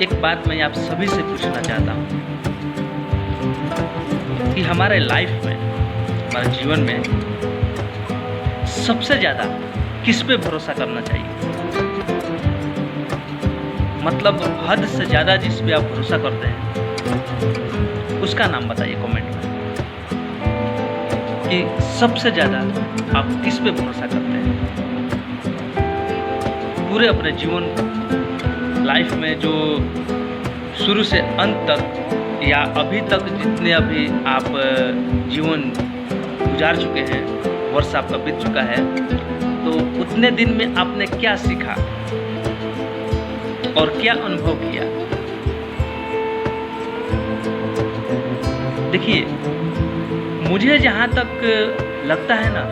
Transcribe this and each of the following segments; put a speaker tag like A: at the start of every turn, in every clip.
A: एक बात मैं आप सभी से पूछना चाहता हूँ कि हमारे लाइफ में, हमारे जीवन में सबसे ज़्यादा किस पे भरोसा करना चाहिए? मतलब हद से ज़्यादा जिस पे आप भरोसा करते हैं उसका नाम बताइए कमेंट में कि सबसे ज़्यादा आप किस पे भरोसा करते हैं पूरे अपने जीवन लाइफ में, जो शुरू से अंत तक या अभी तक जितने अभी आप जीवन गुजार चुके हैं, वर्ष आपका बीत चुका है, तो उतने दिन में आपने क्या सीखा और क्या अनुभव किया? देखिए, मुझे जहाँ तक लगता है ना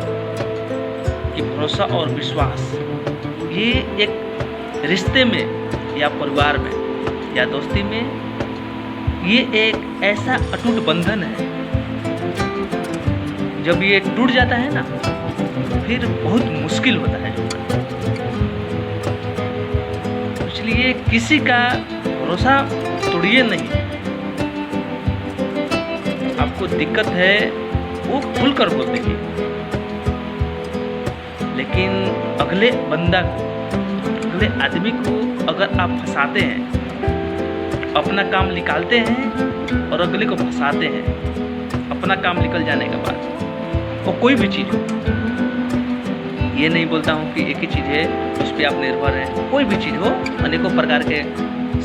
A: कि भरोसा और विश्वास ये एक रिश्ते में या परिवार में या दोस्ती में ये एक ऐसा अटूट बंधन है, जब ये टूट जाता है ना फिर बहुत मुश्किल होता है जुड़ना। इसलिए किसी का भरोसा तोड़िए नहीं। आपको दिक्कत है वो खुल कर बोल दीजिए, लेकिन अगले बंदा को, अगले आदमी को अगर आप फंसाते हैं, अपना काम निकालते हैं और अगले को फंसाते हैं अपना काम निकल जाने के बाद, वो कोई भी चीज़ हो, ये नहीं बोलता हूँ कि एक ही चीज़ है उस पर आप निर्भर हैं, कोई भी चीज़ हो, अनेकों प्रकार के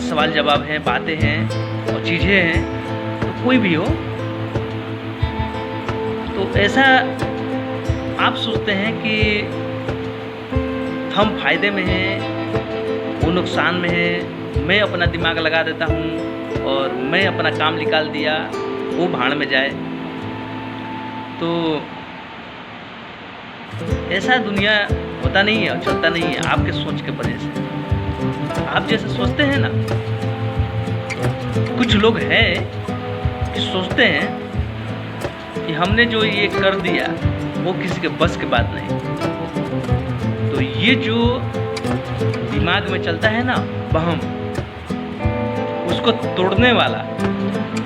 A: सवाल जवाब हैं, बातें हैं और चीज़ें हैं, तो कोई भी हो, तो ऐसा आप सोचते हैं कि हम फायदे में हैं, वो नुकसान में है, मैं अपना दिमाग लगा देता हूँ और मैं अपना काम निकाल दिया, वो भाड़ में जाए। तो ऐसा दुनिया होता नहीं है और चलता नहीं है आपके सोच के वजह से। आप जैसे सोचते हैं ना, कुछ लोग हैं कि सोचते हैं कि हमने जो ये कर दिया वो किसी के बस की बात नहीं। तो ये जो दिमाग में चलता है ना वहम, उसको तोड़ने वाला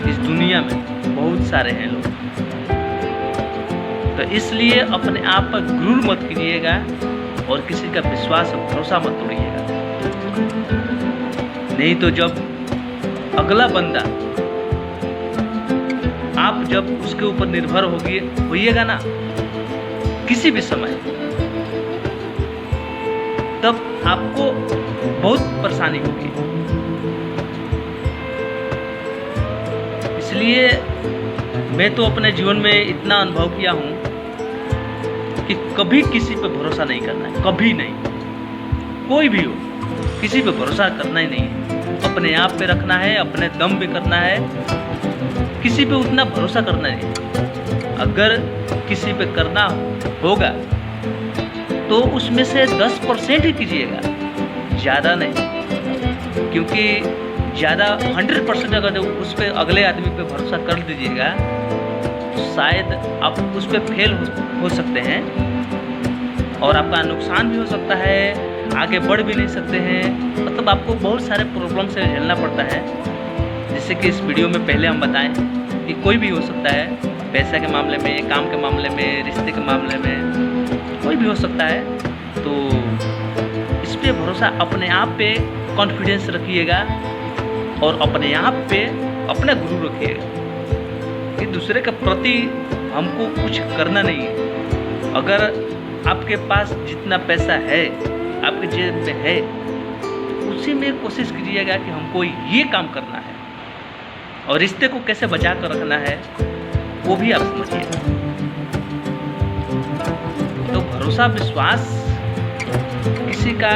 A: इस दुनिया में बहुत सारे हैं लोग। तो इसलिए अपने आप पर गुरूर मत कीजिएगा और किसी का विश्वास और भरोसा मत तोड़िएगा। नहीं तो जब अगला बंदा, आप जब उसके ऊपर निर्भर होइएगा ना किसी भी समय, तब आपको बहुत परेशानी होगी। इसलिए मैं तो अपने जीवन में इतना अनुभव किया हूँ कि कभी किसी पे भरोसा नहीं करना है, कभी नहीं, कोई भी हो, किसी पे भरोसा करना ही नहीं है। अपने आप पे रखना है, अपने दम पे करना है, किसी पे उतना भरोसा करना नहीं है। अगर किसी पे करना होगा तो उसमें से 10% ही कीजिएगा, ज़्यादा नहीं। क्योंकि ज़्यादा 100% अगर उस पर अगले आदमी पे भरोसा कर दीजिएगा तो शायद आप उस पर फेल हो सकते हैं और आपका नुकसान भी हो सकता है, आगे बढ़ भी नहीं सकते हैं। मतलब आपको बहुत सारे प्रॉब्लम से झेलना पड़ता है। जैसे कि इस वीडियो में पहले हम बताएं कि कोई भी हो सकता है, पैसा के मामले में, काम के मामले में, रिश्ते के मामले में, कोई भी हो सकता है। तो इस पे भरोसा, अपने आप पे कॉन्फिडेंस रखिएगा और अपने आप पे अपना गुरु रखिएगा कि दूसरे के प्रति हमको कुछ करना नहीं है। अगर आपके पास जितना पैसा है, आपके जेब में है, उसी में कोशिश कीजिएगा कि हमको ये काम करना है और रिश्ते को कैसे बचा कर रखना है वो भी आप समझिएगा। तो भरोसा विश्वास किसी का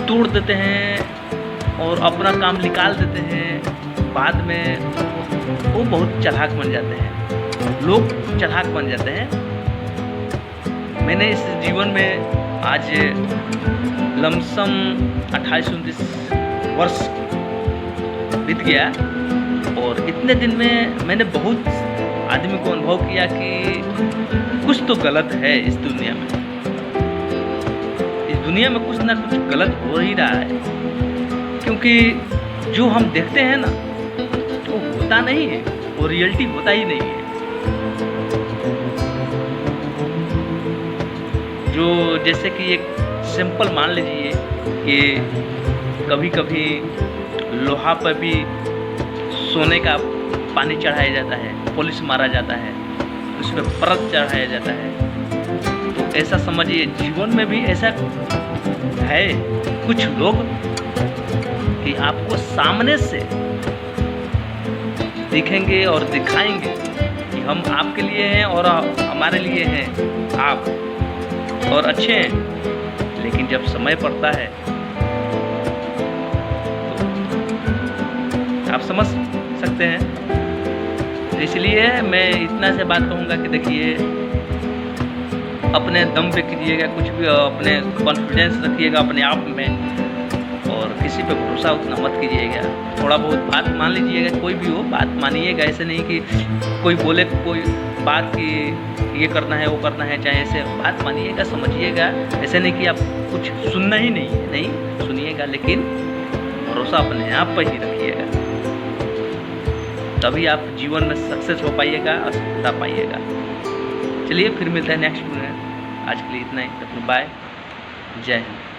A: तोड़ देते हैं और अपना काम निकाल देते हैं, बाद में वो बहुत चालाक बन जाते हैं, लोग चालाक बन जाते हैं। मैंने इस जीवन में आज लमसम 28-29 वर्ष बीत गया और इतने दिन में मैंने बहुत आदमी को अनुभव किया कि कुछ तो गलत है इस दुनिया में। इस दुनिया में कुछ ना कुछ गलत हो ही रहा है, क्योंकि जो हम देखते हैं ना वो होता नहीं है, वो रियलिटी होता ही नहीं है। जो जैसे कि एक सिंपल मान लीजिए कि कभी कभी लोहा पर भी सोने का पानी चढ़ाया जाता है, पॉलिश मारा जाता है, उस पर परत चढ़ाया जाता है। तो ऐसा समझिए जीवन में भी ऐसा है कुछ लोग कि आपको सामने से दिखेंगे और दिखाएंगे कि हम आपके लिए हैं और हमारे लिए हैं आप, और अच्छे हैं, लेकिन जब समय पड़ता है तो आप समझ सकते हैं। इसलिए मैं इतना से बात कहूँगा कि देखिए अपने दम पे कीजिएगा कुछ भी, अपने कॉन्फिडेंस रखिएगा अपने आप में, और किसी पे भरोसा उतना मत कीजिएगा। थोड़ा बहुत बात मान लीजिएगा, कोई भी हो बात मानिएगा। ऐसे नहीं कि कोई बोले कोई बात कि ये करना है वो करना है, चाहे ऐसे बात मानिएगा, समझिएगा। ऐसे नहीं कि आप कुछ सुनना ही नहीं है, नहीं सुनिएगा, लेकिन भरोसा अपने आप पर ही रखिएगा, तभी आप जीवन में सक्सेस हो पाइएगा और सफलता पाइएगा। चलिए फिर मिलते हैं नेक्स्ट में। आज के लिए इतना ही, बाय, जय हिंद।